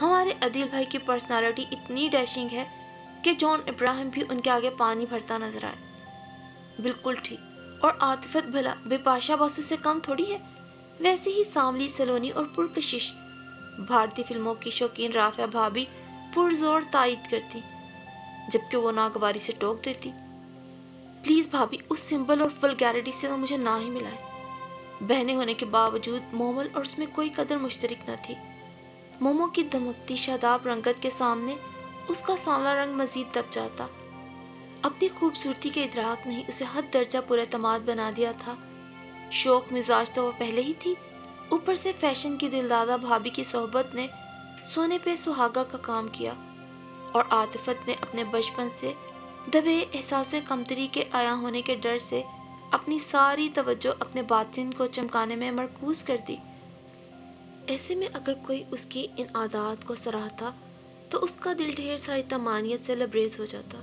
ہمارے عدیل بھائی کی پرسنالٹی اتنی ڈیشنگ ہے کہ جان ابراہیم بھی ان کے آگے پانی بھرتا نظر آئے۔ بالکل ٹھیک۔ اور عاطفت بھلا بپاشا باسو سے کم تھوڑی ہے، ویسے ہی سانولی سلونی اور پرکشش۔ بھارتی فلموں کی شوقین رافعہ بھابھی پرزور تائید کرتی، جبکہ وہ ناگواری سے ٹوک دیتی، پلیز بھابھی اس سمبل اور ولگیرٹی سے تو مجھے نہ ہی ملائے۔ بہنیں ہونے کے باوجود مومل اور اس میں کوئی قدر مشترک نہ تھی۔ مومو کی دمکتی شاداب رنگت کے سامنے اس کا سانولا رنگ مزید دب جاتا۔ اپنی خوبصورتی کے ادراک نے اسے حد درجہ پر اعتماد بنا دیا تھا۔ شوق مزاج تو وہ پہلے ہی تھی، اوپر سے فیشن کی دلدادہ بھابھی کی صحبت نے سونے پہ سہاگا کا کام کیا، اور عاطفت نے اپنے بچپن سے دبے احساس کمتری کے عیاں ہونے کے ڈر سے اپنی ساری توجہ اپنے باطن کو چمکانے میں مرکوز کر دی۔ ایسے میں اگر کوئی اس کی ان عادات کو سراہتا تو اس کا دل ڈھیر ساری تمانیت سے لبریز ہو جاتا۔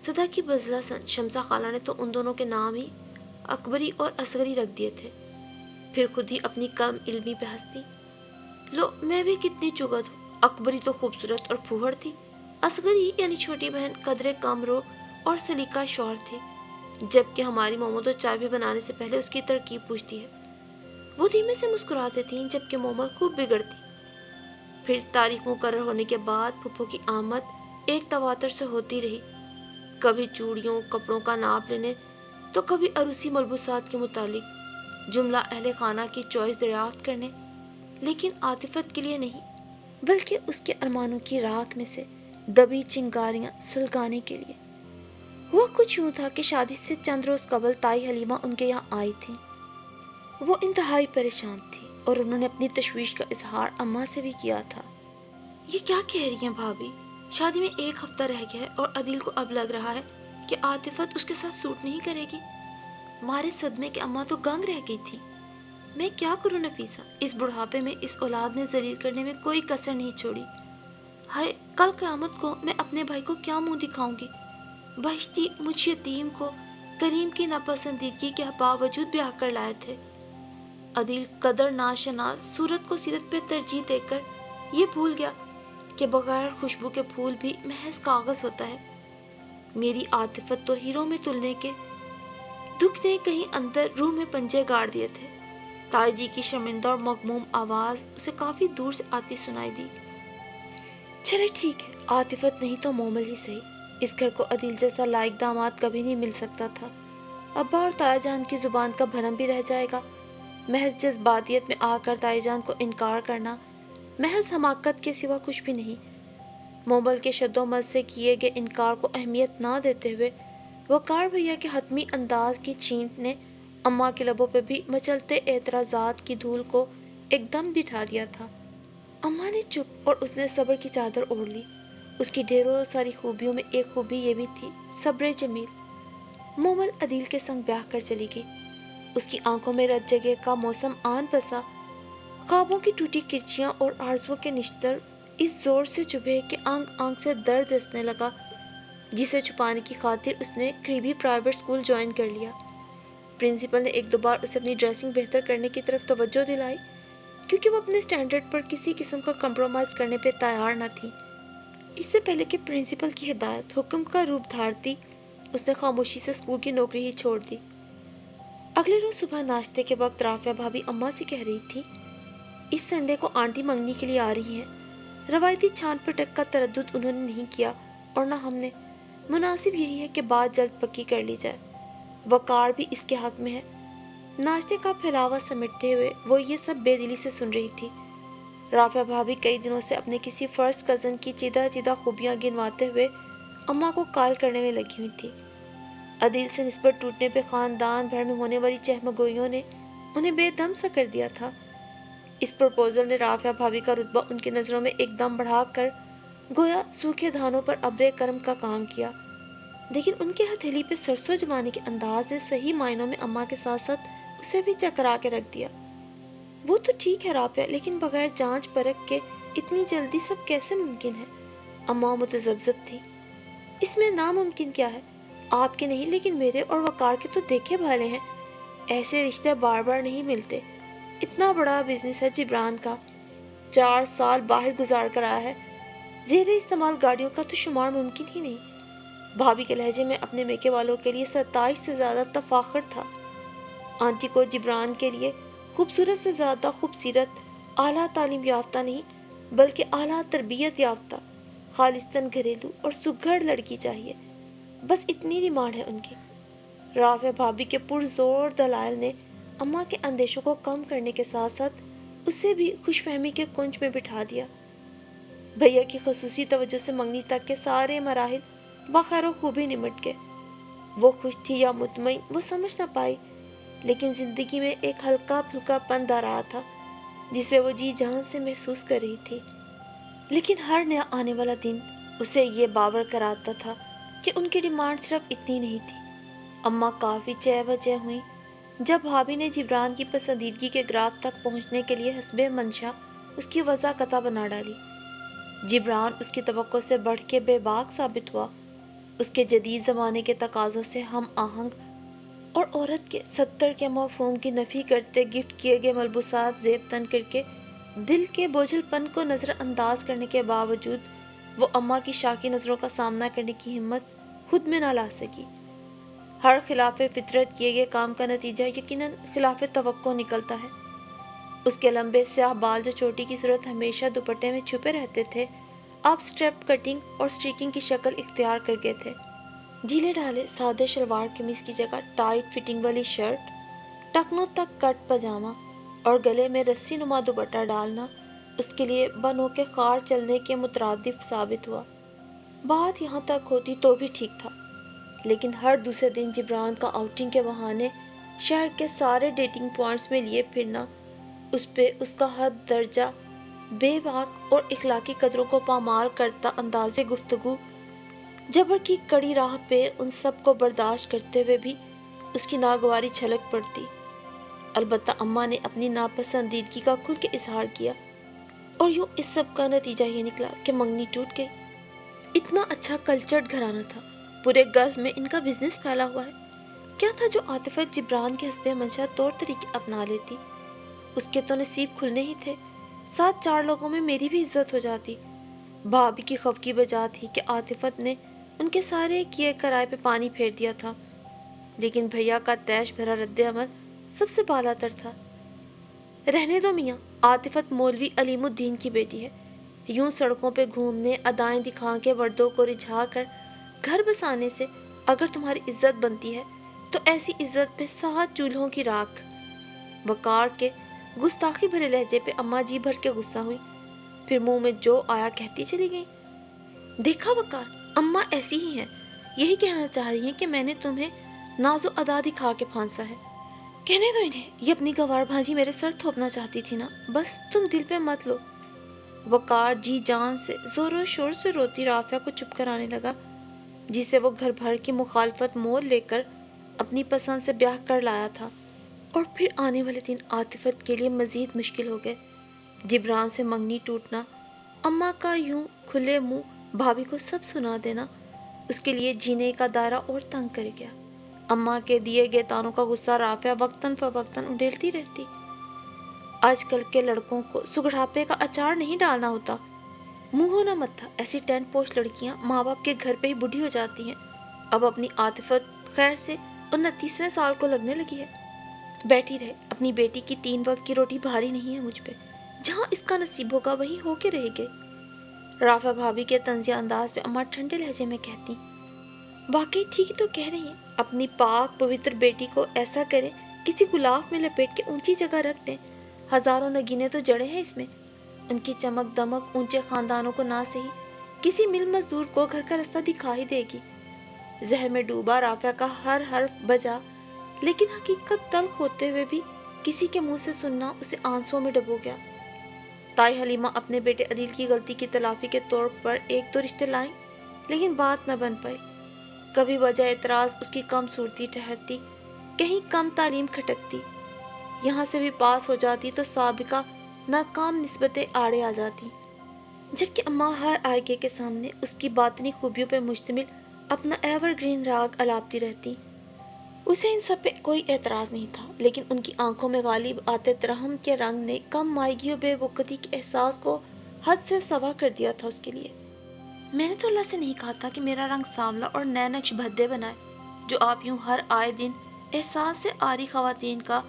صدا کی بزلہ شمسہ خالہ نے تو ان دونوں کے نام ہی اکبری اور اصغری رکھ دیے تھے، پھر خود ہی اپنی کم علمی پہ ہنستی۔ لو میں بھی کتنی چگت ہوں، اکبری تو خوبصورت اور پھوہڑ تھی، اصغری یعنی چھوٹی بہن قدرے کم رو اور سلیقہ شور تھی، جبکہ ہماری مومو تو چائے بھی بنانے سے پہلے اس کی ترکیب پوچھتی ہے۔ وہ دھیمے سے مسکراتے تھیں جبکہ مومل خوب بگڑتی۔ پھر تاریخ مقرر ہونے کے بعد پھپھو کی آمد ایک تواتر سے ہوتی رہی، کبھی چوڑیوں کپڑوں کا ناپ لینے تو کبھی عروسی ملبوسات کے متعلق جملہ اہل خانہ کی چوائس دریافت کرنے، لیکن عاطفت کے لیے نہیں بلکہ اس کے ارمانوں کی راکھ میں سے دبی چنگاریاں سلگانے کے لیے۔ ہوا کچھ یوں تھا کہ شادی سے چند روز قبل تائی حلیمہ ان کے یہاں آئی تھیں۔ وہ انتہائی پریشان تھی اور انہوں نے اپنی تشویش کا اظہار اماں سے بھی کیا تھا۔ یہ کیا کہہ رہی ہیں بھابھی؟ شادی میں ایک ہفتہ رہ گیا ہے اور عدیل کو اب لگ رہا ہے کہ عاطفت اس کے ساتھ سوٹ نہیں کرے گی۔ مارے صدمے کے اماں تو گنگ رہ گئی تھی۔ میں کیا کروں نفیسہ، اس بڑھاپے میں اس اولاد نے ذلیل کرنے میں کوئی کسر نہیں چھوڑی۔ ہائے کل قیامت کو میں اپنے بھائی کو کیا منہ دکھاؤں گی؟ بہشتی مجھ یتیم کو کریم کی ناپسندیدگی کے باوجود بیاہ کر لائے تھے۔ عدیل قدر ناشناس صورت کو سیرت پہ ترجیح دے کر یہ بھول گیا کہ بغیر خوشبو کے پھول بھی محض کاغذ ہوتا ہے۔ میری عاطفت تو ہیروں میں تلنے کے دکھ نے کہیں اندر روح میں پنجے گاڑ دیے تھے۔ تائی جی کی شرمندہ اور مغموم آواز اسے کافی دور سے آتی سنائی دی۔ چلے ٹھیک ہے، عاطفت نہیں تو مومل ہی صحیح، اس گھر کو عدیل جیسا لائق داماد کبھی نہیں مل سکتا تھا۔ ابا اور تایا جان کی زبان کا بھرم بھی رہ جائے گا۔ محض جذباتیت میں آ کر تائی جان کو انکار کرنا محض حماقت کے سوا کچھ بھی نہیں۔ مومل کے شد و مد سے کیے گئے انکار کو اہمیت نہ دیتے ہوئے وقار بھیا کے حتمی انداز کی چھینٹ نے اماں کے لبوں پہ بھی مچلتے اعتراضات کی دھول کو ایک دم بٹھا دیا تھا۔ اماں نے چپ اور اس نے صبر کی چادر اوڑھ لی۔ اس کی ڈھیروں ساری خوبیوں میں ایک خوبی یہ بھی تھی، صبر جمیل۔ مومل عدیل کے سنگ بیاہ کر چلی گئی۔ اس کی آنکھوں میں رت جگہ کا موسم آن بسا، خوابوں کی ٹوٹی کرچیاں اور آرزوؤں کے نشتر اس زور سے چبھے کہ آنکھ آنکھ سے درد دسنے لگا، جسے چھپانے کی خاطر اس نے قریبی پرائیویٹ اسکول جوائن کر لیا۔ پرنسپل نے ایک دو بار اسے اپنی ڈریسنگ بہتر کرنے کی طرف توجہ دلائی، کیونکہ وہ اپنے سٹینڈرڈ پر کسی قسم کا کمپرومائز کرنے پہ تیار نہ تھی۔ اس سے پہلے کہ پرنسپل کی ہدایت حکم کا روپ دھارتی، اس نے خاموشی سے اسکول کی نوکری ہی چھوڑ دی۔ اگلے روز صبح ناشتے کے وقت رافعہ بھابھی اماں سے کہہ رہی تھی، اس سنڈے کو آنٹی منگنی کے لیے آ رہی ہیں۔ روایتی چھان پٹک کا تردد انہوں نے نہیں کیا اور نہ ہم نے۔ مناسب یہی ہے کہ بات جلد پکی کر لی جائے، وقار بھی اس کے حق میں ہے۔ ناشتے کا پھیلاوا سمیٹتے ہوئے وہ یہ سب بے دلی سے سن رہی تھی۔ رافعہ بھابھی کئی دنوں سے اپنے کسی فرسٹ کزن کی چیدہ چیدہ خوبیاں گنواتے ہوئے اماں کو قائل کرنے میں لگی ہوئی تھی۔ عدیل سے نسبت ٹوٹنے پہ خاندان بھر میں ہونے والی چہمگوئیوں نے انہیں بے دم سا کر دیا تھا۔ اس پرپوزل نے رافعہ بھابھی کا رتبہ ان کی نظروں میں ایک دم بڑھا کر گویا سوکھے دھانوں پر ابرے کرم کا کام کیا، لیکن ان کے ہتھیلی پہ سرسوں جمانے کے انداز نے صحیح معنوں میں اماں کے ساتھ ساتھ اسے بھی چکرا کے رکھ دیا۔ وہ تو ٹھیک ہے رافعہ، لیکن بغیر جانچ پرکھ کے اتنی جلدی سب کیسے ممکن ہے؟ اماں متذبذب تھی۔ اس میں ناممکن کیا ہے؟ آپ کے نہیں لیکن میرے اور وقار کے تو دیکھے بھالے ہیں، ایسے رشتے بار بار نہیں ملتے۔ اتنا بڑا بزنس ہے جبران کا، 4 سال باہر گزار کر آیا ہے، زیر استعمال گاڑیوں کا تو شمار ممکن ہی نہیں۔ بھابھی کے لہجے میں اپنے میکے والوں کے لیے 27 سے زیادہ تفاخر تھا۔ آنٹی کو جبران کے لیے خوبصورت سے زیادہ خوبصورت، اعلیٰ تعلیم یافتہ نہیں بلکہ اعلیٰ تربیت یافتہ، خالصتاً گھریلو اور سگھڑ لڑکی چاہیے، بس اتنی ڈیمانڈ ہے ان کی۔ رافعہ بھابھی کے پرزور دلائل نے اماں کے اندیشوں کو کم کرنے کے ساتھ ساتھ اسے بھی خوش فہمی کے کنج میں بٹھا دیا۔ بھیا کی خصوصی توجہ سے منگنی تک کے سارے مراحل بخیر و خوبی نمٹ گئے۔ وہ خوش تھی یا مطمئن وہ سمجھ نہ پائی، لیکن زندگی میں ایک ہلکا پھلکا پن آ رہا تھا جسے وہ جی جان سے محسوس کر رہی تھی۔ لیکن ہر نیا آنے والا دن اسے یہ باور کراتا تھا کہ ان کی ڈیمانڈ صرف اتنی نہیں تھی۔ اماں کافی چہ بجے ہوئیں جب بھابھی نے جبران کی پسندیدگی کے گراف تک پہنچنے کے لیے حسب منشا اس کی وضع قطع بنا ڈالی۔ جبران اس کی توقع سے بڑھ کے بے باک ثابت ہوا۔ اس کے جدید زمانے کے تقاضوں سے ہم آہنگ اور عورت کے 70 کے مفہوم کی نفی کرتے گفٹ کیے گئے ملبوسات زیب تن کر کے دل کے بوجھل پن کو نظر انداز کرنے کے باوجود وہ اماں کی شاکی نظروں کا سامنا کرنے کی ہمت خود میں نہ لا سکی۔ ہر خلاف فطرت کیے گئے کام کا نتیجہ یقیناً خلاف توقع نکلتا ہے۔ اس کے لمبے سیاہ بال جو چوٹی کی صورت ہمیشہ دوپٹے میں چھپے رہتے تھے، اب سٹریپ کٹنگ اور سٹریکنگ کی شکل اختیار کر گئے تھے۔ ڈھیلے ڈھالے سادے شلوار قمیص کی جگہ ٹائٹ فٹنگ والی شرٹ، ٹکنوں تک کٹ پاجامہ اور گلے میں رسی نما دوپٹہ ڈالنا اس کے لیے بنوں کے خار چلنے کے مترادف ثابت ہوا۔ بات یہاں تک ہوتی تو بھی ٹھیک تھا، لیکن ہر دوسرے دن جبران کا آؤٹنگ کے بہانے شہر کے سارے ڈیٹنگ پوائنٹس میں لیے پھرنا اس پہ اس کا حد درجہ بے باک اور اخلاقی قدروں کو پامال کرتا انداز گفتگو، جبر کی کڑی راہ پہ ان سب کو برداشت کرتے ہوئے بھی اس کی ناگواری چھلک پڑتی۔ البتہ اماں نے اپنی ناپسندیدگی کا کھل کے اظہار کیا، اور یوں اس سب کا نتیجہ یہ نکلا کہ منگنی ٹوٹ گئی۔ اتنا اچھا کلچرڈ گھرانہ تھا، پورے گلف میں ان کا بزنس پھیلا ہوا ہے، کیا تھا جو عاطفت جبران کے حسب منشا طور طریقے اپنا لیتی؟ اس کے تو نصیب کھلنے ہی تھے، ساتھ 4 لوگوں میں میری بھی عزت ہو جاتی۔ بھابھی کی خفگی بجا تھی کہ عاطفت نے ان کے سارے کیے کرائے پہ پانی پھیر دیا تھا، لیکن بھیا کا تیش بھرا رد عمل سب سے بالا تر تھا۔ رہنے دو میاں، عاطفت مولوی علیم الدین کی بیٹی ہے، یوں سڑکوں پہ گھومنے ادائیں دکھا کے مردوں کو رجھا کر گھر بسانے سے اگر تمہاری عزت بنتی ہے تو ایسی عزت پہ 7 چولہوں کی راکھ۔ وقار کے گستاخی بھرے لہجے پہ اماں جی بھر کے غصہ ہوئی، پھر منہ میں جو آیا کہتی چلی گئی۔ دیکھا وقار، اماں ایسی ہی ہیں، یہی کہنا چاہ رہی ہیں کہ میں نے تمہیں ناز و ادا دکھا کے پھانسا ہے۔ کہنے دو انہیں، یہ اپنی گوار بھانجی میرے سر تھوپنا چاہتی تھی نا، بس تم دل پہ مت لو۔ وقار جی جان سے زور و شور سے روتی رافعہ کو چپ کرانے لگا، جسے وہ گھر بھر کی مخالفت مول لے کر اپنی پسند سے بیاہ کر لایا تھا۔ اور پھر آنے والے دن عاطفت کے لیے مزید مشکل ہو گئے۔ جبران سے منگنی ٹوٹنا، اماں کا یوں کھلے منہ بھابھی کو سب سنا دینا اس کے لیے جینے کا دائرہ اور تنگ کر گیا۔ اماں کے دیے گئے تانوں کا غصہ رافعہ وقتاً فوقتاً اڈیلتی رہتی۔ آج کل کے لڑکوں کو سگڑاپے کا اچار نہیں ڈالنا ہوتا، منہ ہونا مت تھا، ایسی ٹینٹ پوش لڑکیاں ماں باپ کے گھر پہ ہی بوڑھی ہو جاتی ہیں۔ اب اپنی عاطفت خیر سے 29ویں سال کو لگنے لگی ہے، بیٹھی رہے، اپنی بیٹی کی 3 وقت کی روٹی بھاری نہیں ہے مجھ پہ، جہاں اس کا نصیب ہوگا وہیں ہو کے رہے گے۔ رافعہ بھابھی کے طنزیہ انداز پہ اماں ٹھنڈے لہجے میں کہتی، واقعی ٹھیک تو کہہ رہی ہیں، اپنی پاک پوتر بیٹی کو ایسا کریں کسی غلاف میں لپیٹ کے اونچی جگہ رکھ دیں، ہزاروں نگینے تو جڑے ہیں اس میں، ان کی چمک دمک اونچے خاندانوں کو نہ صحیح کسی مل مزدور کو گھر کا رستہ دکھا ہی دے گی۔ زہر میں ڈوبا رافعہ کا ہر حرف بجا، لیکن حقیقت تلخ ہوتے ہوئے بھی کسی کے منہ سے سننا اسے آنسوؤں میں ڈبو گیا۔ تائی حلیمہ اپنے بیٹے عدیل کی غلطی کی تلافی کے طور پر 1-2 رشتے لائیں، لیکن بات نہ بن پائی۔ کبھی وجہ اعتراض اس کی کم صورتی ٹھہرتی، کہیں کم تعلیم کھٹکتی، یہاں سے بھی پاس ہو جاتی تو سابقہ ناکام نسبتیں آڑے آ جاتی، جبکہ اماں ہر آئیگے کے سامنے اس کی باطنی خوبیوں پر مشتمل اپنا ایور گرین راگ الاپتی رہتی۔ اسے ان سب پہ کوئی اعتراض نہیں تھا، لیکن ان کی آنکھوں میں غالب آتے ترہم کے رنگ نے کم مائیگی و بے وقتی کے احساس کو حد سے سوا کر دیا تھا اس کے لیے۔ میں نے تو اللہ سے نہیں کہا تھا کہ میرا رنگ سانولا اور نئے نقش بھدے بنائے، جو آپ یوں ہر آئے دن احساس سے آری خواتین کا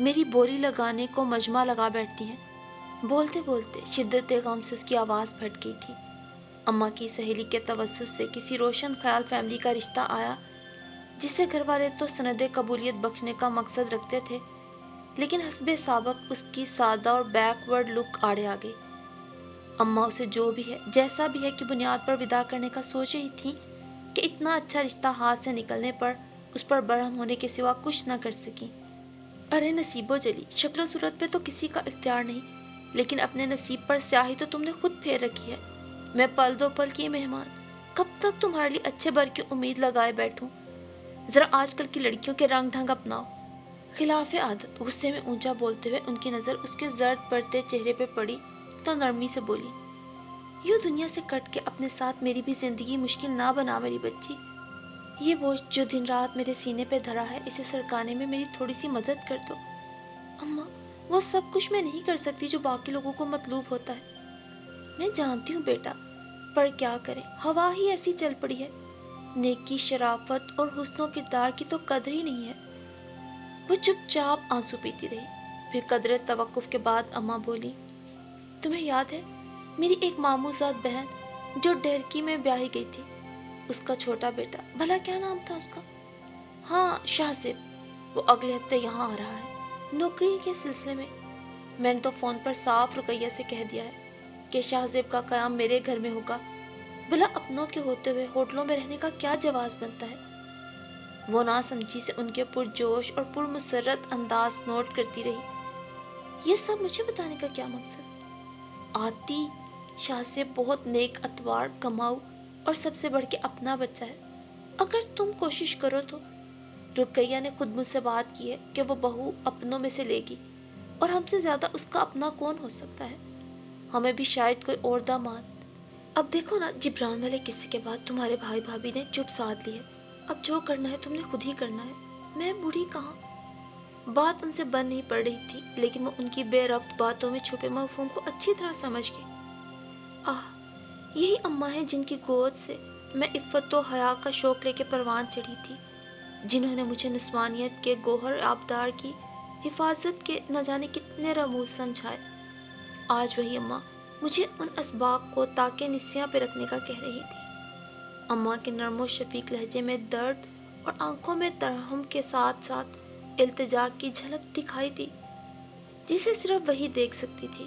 میری بولی لگانے کو مجمع لگا بیٹھتی ہیں۔ بولتے بولتے شدت غم سے اس کی آواز پھٹ گئی تھی۔ اماں کی سہیلی کے توسط سے کسی روشن خیال فیملی کا رشتہ آیا، جسے گھر والے تو سند قبولیت بخشنے کا مقصد رکھتے تھے، لیکن حسب سابق اس کی سادہ اور بیک ورڈ لک آڑے آ گئی۔ اماں اسے جو بھی ہے، جیسا بھی ہے کی بنیاد پر ودا کرنے کا سوچ رہی تھی کہ اتنا اچھا رشتہ ہاتھ سے نکلنے پر اس پر برہم ہونے کے سوا کچھ نہ کر سکی۔ ارے نصیب و جلی، شکل و صورت پہ تو کسی کا اختیار نہیں، لیکن اپنے نصیب پر سیاہی تو تم نے خود پھیر رکھی ہے۔ میں پل دو پل کی مہمان، کب تک تمہارے لیے اچھے بر کی امید لگائے بیٹھوں؟ ذرا آج کل کی لڑکیوں کے رنگ ڈھنگ اپناؤ۔ خلاف عادت غصے میں اونچا بولتے ہوئے ان کی نظر اس کے زرد پڑتے چہرے پہ پڑی تو نرمی سے بولی، یوں دنیا سے کٹ کے اپنے ساتھ میری بھی زندگی مشکل نہ بنا میری بچی۔ یہ بوجھ جو دن رات میرے سینے پہ دھرا ہے، اسے سرکانے میں میری تھوڑی سی مدد کر دو۔ اماں، وہ سب کچھ میں نہیں کر سکتی جو باقی لوگوں کو مطلوب ہوتا ہے۔ میں جانتی ہوں بیٹا، پر کیا کریں، ہوا ہی ایسی چل پڑی ہے۔ نیکی، شرافت اور حسن و کردار کی تو قدر ہی نہیں ہے۔ وہ چپ چاپ آنسو پیتی رہی، پھر قدر توقف کے بعد اماں بولی، تمہیں یاد ہے میری ایک ماموں زاد بہن جو ڈیرکی میں بیاہی گئی تھی، اس کا چھوٹا بیٹا، بھلا کیا نام تھا اس کا؟ ہاں، شاہزیب۔ وہ اگلے ہفتے یہاں آ رہا ہے نوکری کے سلسلے میں۔ میں نے تو فون پر صاف رقیہ سے کہہ دیا ہے کہ شاہزیب کا قیام میرے گھر میں ہوگا، بھلا اپنوں کے ہوتے ہوئے ہوٹلوں میں رہنے کا کیا جواز بنتا ہے؟ وہ نہ سمجھی سے ان کے پرجوش اور پرمسرت انداز نوٹ کرتی رہی۔ یہ سب مجھے بتانے کا کیا مقصد؟ آتی، شاہزیب بہت نیک اتوار، کماؤ اور سب سے بڑھ کے اپنا بچہ ہے۔ اگر تم کوشش کرو تو رقیہ نے خود مجھ سے بات کی ہے کہ وہ بہو اپنوں میں سے لے گی، اور ہم سے زیادہ اس کا اپنا کون ہو سکتا ہے؟ ہمیں بھی شاید کوئی اور داماد۔ اب دیکھو نا، جبران والے قصے کے بعد تمہارے بھائی بھابھی نے چپ ساتھ لی ہے۔ اب جو کرنا ہے تم نے خود ہی کرنا ہے، میں بوڑھی کہاں۔ بات ان سے بن نہیں پڑ رہی تھی، لیکن وہ ان کی بے ربط باتوں میں چھپے مفہوم کو اچھی طرح سمجھ گئی۔ یہی اماں ہیں جن کی گود سے میں عفت و حیا کا شوق لے کے پروان چڑھی تھی، جنہوں نے مجھے نسوانیت کے گوہر آبدار کی حفاظت کے نہ جانے کتنے رموز سمجھائے۔ آج وہی اماں مجھے ان اسباق کو تاکہ نسیاں پہ رکھنے کا کہہ رہی تھی۔ اماں کے نرم و شفیق لہجے میں درد اور آنکھوں میں ترہم کے ساتھ ساتھ التجا کی جھلک دکھائی دی، جسے صرف وہی دیکھ سکتی تھی۔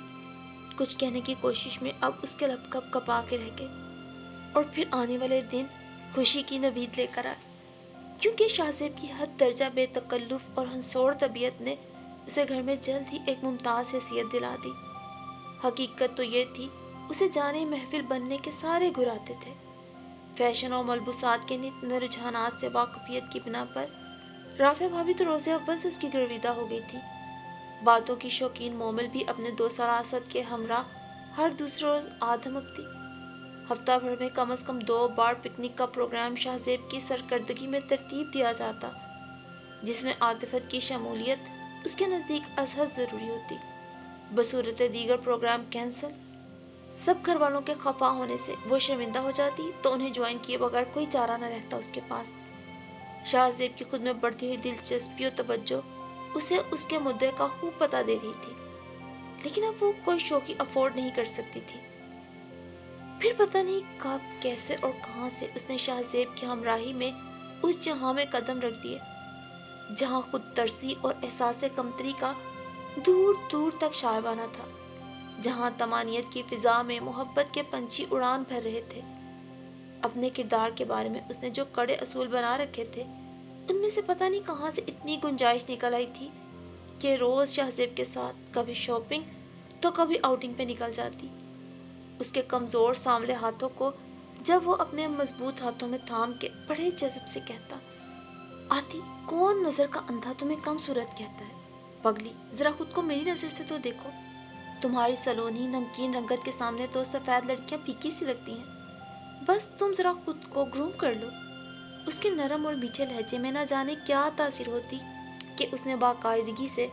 کچھ کہنے کی کوشش میں اب اس کے لب کپ کپا کے رہ گئے، اور پھر آنے والے دن خوشی کی نوید لے کر آئے، کیونکہ شاہزیب کی حد درجہ بے تکلف اور ہنسوڑ طبیعت نے اسے گھر میں جلد ہی ایک ممتاز حیثیت دلا دی۔ حقیقت تو یہ تھی، اسے جانے محفل بننے کے سارے گر آتے تھے۔ فیشن اور ملبوسات کے نت نئے رجحانات سے واقفیت کی بنا پر رافع بھابھی تو روز اول سے اس کی گرویدہ ہو گئی تھی۔ باتوں کی شوقین مومل بھی اپنے دو سراست کے ہمراہ ہر دوسرے روز آ دھمکتی۔ ہفتہ بھر میں کم از کم 2 بار پکنک کا پروگرام شاہزیب کی سرکردگی میں ترتیب دیا جاتا، جس میں عاطفت کی شمولیت اس کے نزدیک از حد ضروری ہوتی۔ بصورت دیگر پروگرام کینسل۔ سب گھر والوں کے خفا ہونے سے وہ شرمندہ ہو جاتی تو انہیں جوائن کیے بغیر کوئی چارہ نہ رہتا اس کے پاس۔ شاہزیب کی خود میں بڑھتی ہوئی دلچسپی و توجہ اسے اس کے مدعے کا خوب پتہ دے رہی تھی، لیکن اب وہ کوئی شوخی افورڈ نہیں کر سکتی تھی۔ پھر پتہ نہیں کب، کیسے اور کہاں سے اس نے شاہزیب کی ہمراہی میں اس جہاں میں قدم رکھ دیے جہاں خود ترسی اور احساس کمتری کا دور دور تک شائبانہ تھا، جہاں تمانیت کی فضا میں محبت کے پنچھی اڑان بھر رہے تھے۔ اپنے کردار کے بارے میں اس نے جو کڑے اصول بنا رکھے تھے، ان میں سے پتہ نہیں کہاں سے اتنی گنجائش نکل آئی تھی کہ روز شاہزیب کے ساتھ کبھی شاپنگ تو کبھی آؤٹنگ پہ نکل جاتی۔ اس کے کمزور سانولے ہاتھوں کو جب وہ اپنے مضبوط ہاتھوں میں تھام کے بڑے جذب سے کہتا، آتی، کون نظر کا اندھا تمہیں کم صورت کہتا ہے؟ پگلی، ذرا خود کو میری نظر سے تو دیکھو۔ تمہاری سلونی نمکین رنگت کے سامنے تو سفید لڑکیاں پھیکی سی لگتی ہیں۔ بس تم ذرا خود کو گروم کر لو۔ اس کے نرم اور میٹھے لہجے میں نہ جانے کیا تاثیر ہوتی کہ اس نے باقاعدگی سے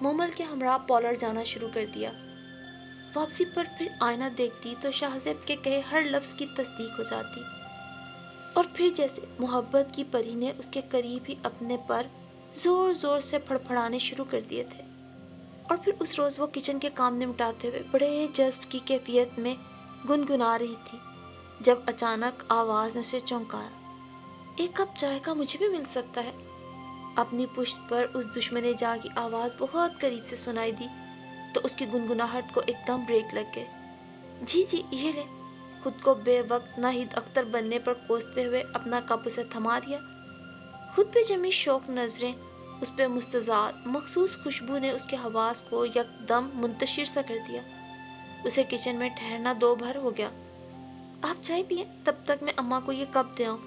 مومل کے ہمراہ پولر جانا شروع کر دیا۔ واپسی پر پھر آئینہ دیکھتی تو شاہ زیب کے کہے ہر لفظ کی تصدیق ہو جاتی، اور پھر جیسے محبت کی پری نے اس کے قریب ہی اپنے پر زور زور سے پھڑپھڑانے شروع کر دیے تھے۔ اور پھر اس روز وہ کچن کے کام نمٹاتے ہوئے بڑے جذب کی کیفیت میں گنگنا رہی تھی جب اچانک آواز نے اسے چونکایا، ایک کپ چائے کا مجھے بھی مل سکتا ہے؟ اپنی پشت پر اس دشمن جاں کی آواز بہت قریب سے سنائی دی تو اس کی گنگناہٹ کو ایک دم بریک لگ گئے۔ جی جی یہ لے، خود کو بے وقت ناہید اختر بننے پر کوستے ہوئے اپنا کپ اسے تھما دیا۔ خود پہ جمی شوق نظریں اس پہ مستزاد مخصوص خوشبو نے اس کے حواس کو یک دم منتشر سا کر دیا۔ اسے کچن میں ٹھہرنا دو بھر ہو گیا۔ آپ چائے پئیں، تب تک میں اماں کو یہ کپ دے آؤں۔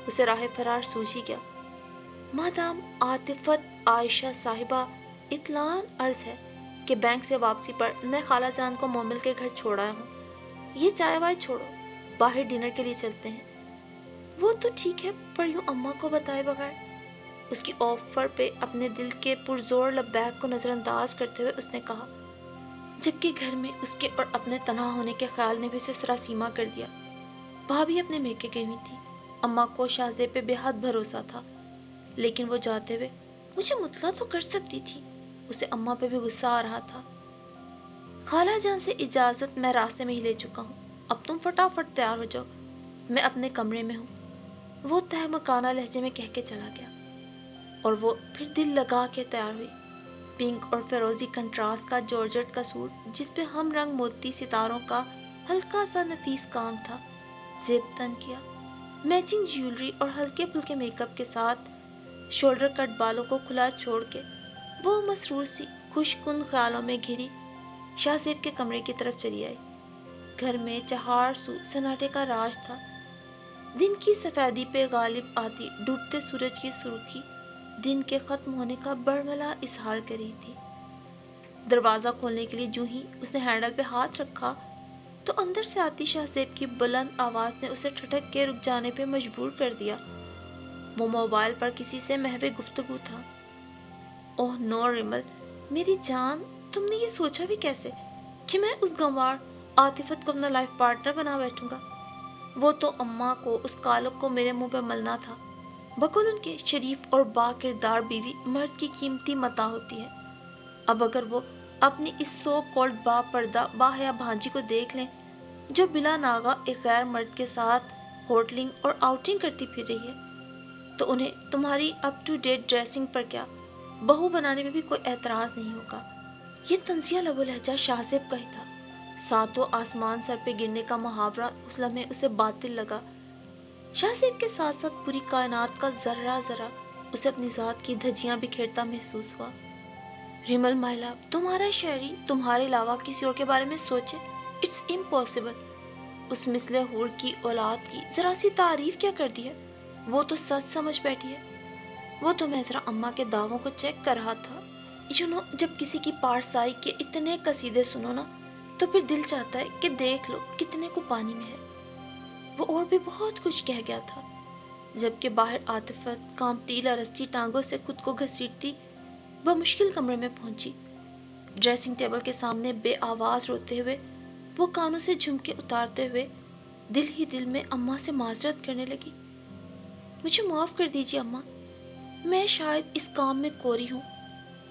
اسے راہ فرار سوجھ ہی گیا۔ مادام عاطفت عائشہ صاحبہ، اطلاع عرض ہے کہ بینک سے واپسی پر میں خالہ جان کو مومل کے گھر چھوڑ آیا ہوں۔ یہ چائے وائے چھوڑو، باہر ڈنر کے لیے چلتے ہیں۔ وہ تو ٹھیک ہے، پر یوں اماں کو بتائے بغیر؟ اس کی آفر پہ اپنے دل کے پرزور لبیک کو نظر انداز کرتے ہوئے اس نے کہا، جبکہ گھر میں اس کے اور اپنے تنہا ہونے کے خیال نے بھی اسے سراسیما کر دیا۔ بھابھی اپنے میکے گئی ہوئی تھی۔ اماں کو شاہ زیب پہ بے حد بھروسہ تھا، لیکن وہ جاتے ہوئے مجھے مطلع تو کر سکتی تھی۔ اسے اماں پہ بھی غصہ آ رہا تھا۔ خالہ جان سے اجازت میں راستے میں ہی لے چکا ہوں، اب تم فٹافٹ تیار ہو جاؤ، میں اپنے کمرے میں ہوں، وہ تہمکانہ لہجے میں کہہ کے چلا گیا۔ اور وہ پھر دل لگا کے تیار ہوئی۔ پنک اور فیروزی کنٹراسٹ کا جارجٹ کا سوٹ جس پہ ہم رنگ موتی ستاروں کا ہلکا سا نفیس کام تھا، زیب تن کیا، میچنگ جیولری اور ہلکے پھلکے میک اپ کے ساتھ شولڈر کٹ بالوں کو کھلا چھوڑ کے وہ مسرور سی خوش کن خیالوں میں گھری شاہ زیب کے کمرے کی طرف چلی آئی۔ گھر میں چہار سو سناٹے کا راج تھا۔ دن کی سفیدی پہ غالب آتی ڈوبتے سورج کی سرخی دن کے ختم ہونے کا برملا اظہار کر رہی تھی۔ دروازہ کھولنے کے لیے جو ہی اس نے ہینڈل پہ ہاتھ رکھا تو اندر سے آتی شاہ زیب کی بلند آواز نے اسے ٹھٹک کے رک جانے پہ مجبور کر دیا۔ وہ موبائل پر کسی سے محو گفتگو تھا۔ اوہ نو ریمل، میری جان، تم نے یہ سوچا بھی کیسے کہ میں اس گنوار عاطفت کو اپنا لائف پارٹنر بنا بیٹھوں گا؟ وہ تو اماں کو اس کالک کو میرے منہ پہ ملنا تھا۔ بقول ان کے شریف اور با کردار بیوی مرد کی قیمتی متاع ہوتی ہے۔ اب اگر وہ اپنی اس سو کالڈ با پردہ باحیا بھانجی کو دیکھ لیں جو بلا ناغہ ایک غیر مرد کے ساتھ ہوٹلنگ اور آؤٹنگ کرتی پھر رہی ہے، تو انہیں تمہاری اپ ٹو ڈیٹ ڈریسنگ پر کیا بہو بنانے میں بھی کوئی اعتراض نہیں ہوگا۔ یہ طنزیہ لب و لہجہ شاہ زیب کا ہی تھا۔ ساتوں آسمان سر پہ گرنے کا محاورہ اس لمحے اسے باطل لگا۔ شاہ زیب کے ساتھ ساتھ پوری کائنات کا ذرہ ذرہ اسے اپنی ذات کی دھجیاں بکھیرتا محسوس ہوا۔ ریمل مائی لو، تمہارا شہری تمہارے علاوہ کسی اور کے بارے میں سوچے؟ It's impossible. اس مثل حور کی اولاد کی ذرا سی تعریف کیا کر دی ہے؟ وہ تو سچ سمجھ بیٹھی ہے۔ وہ تو میں ذرا اماں کے دعووں کو چیک کر رہا تھا۔ جب کسی کی پارسائی کے اتنے قصیدے سنو نا تو پھر دل چاہتا ہے کہ دیکھ لو کتنے کو پانی میں ہے۔ وہ اور بھی بہت کچھ کہہ گیا تھا، جبکہ باہر عاطفت کانپتی لرزتی ٹانگوں سے خود کو گھسیٹتی بمشکل کمرے میں پہنچی۔ ڈریسنگ ٹیبل کے سامنے بے آواز روتے ہوئے وہ کانوں سے جھمکے اتارتے ہوئے دل ہی دل میں اماں سے معذرت کرنے لگی۔ مجھے معاف کر دیجیے اماں، میں شاید اس کام میں کوری ہوں۔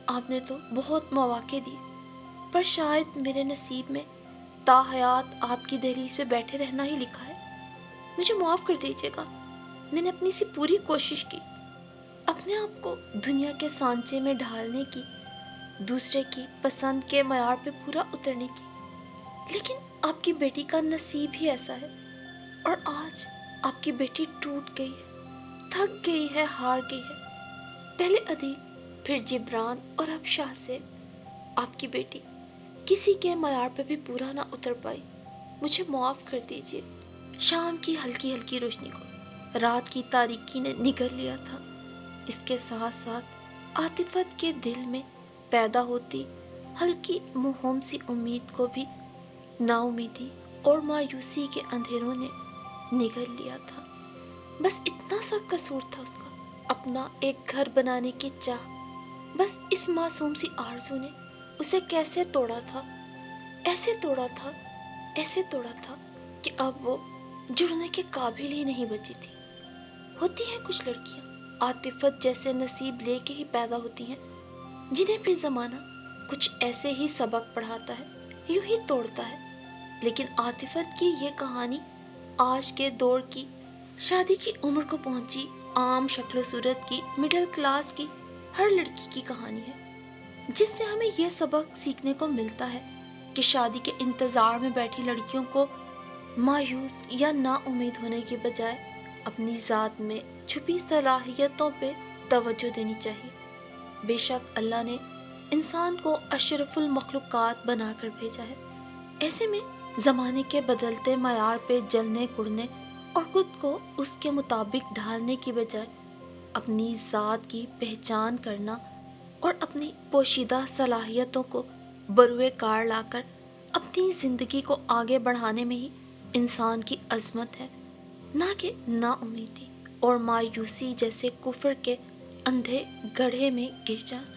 آپ نے تو بہت مواقع دیے، پر شاید میرے نصیب میں تا حیات آپ کی دہلیز پہ بیٹھے رہنا ہی لکھا ہے۔ مجھے معاف کر دیجیے گا، میں نے اپنی سی پوری کوشش کی اپنے آپ کو دنیا کے سانچے میں ڈھالنے کی، دوسرے کی پسند کے معیار پہ پورا اترنے کی، لیکن آپ کی بیٹی کا نصیب ہی ایسا ہے، اور آج آپ کی بیٹی ٹوٹ گئی ہے، تھک گئی ہے، ہار گئی ہے۔ پہلے عدیل، پھر جبران اور اب شاہ سے آپ کی بیٹی کسی کے معیار پہ بھی پورا نہ اتر پائی۔ مجھے معاف کر دیجیے۔ شام کی ہلکی ہلکی روشنی کو رات کی تاریکی نے نگل لیا تھا۔ اس کے ساتھ ساتھ عاطفت کے دل میں پیدا ہوتی ہلکی مہم سی امید کو بھی نا امیدی اور مایوسی کے اندھیروں نے نگل لیا تھا۔ بس اتنا سا قصور تھا اس کا، اپنا ایک گھر بنانے کی چاہ۔ بس اس معصوم سی آرزو نے اسے کیسے توڑا تھا، ایسے توڑا تھا، ایسے توڑا تھا کہ اب وہ جڑنے کے قابل ہی نہیں بچی تھی۔ ہوتی ہیں کچھ لڑکیاں عاطفت جیسے نصیب لے کے ہی پیدا ہوتی ہیں، جنہیں پھر زمانہ کچھ ایسے ہی سبق پڑھاتا ہے، یوں ہی توڑتا ہے۔ لیکن عاطفت کی یہ کہانی آج کے دور کی شادی کی عمر کو پہنچی عام شکل و صورت کی مڈل کلاس کی ہر لڑکی کی کہانی ہے، جس سے ہمیں یہ سبق سیکھنے کو ملتا ہے کہ شادی کے انتظار میں بیٹھی لڑکیوں کو مایوس یا نا امید ہونے کے بجائے اپنی ذات میں چھپی صلاحیتوں پہ توجہ دینی چاہیے۔ بے شک اللہ نے انسان کو اشرف المخلوقات بنا کر بھیجا ہے، ایسے میں زمانے کے بدلتے معیار پہ جلنے کڑنے اور خود کو اس کے مطابق ڈھالنے کی بجائے اپنی ذات کی پہچان کرنا اور اپنی پوشیدہ صلاحیتوں کو بروئے کار لا کر اپنی زندگی کو آگے بڑھانے میں ہی انسان کی عظمت ہے، نہ کہ نا امیدی اور مایوسی جیسے کفر کے اندھے گڑھے میں گر جانا۔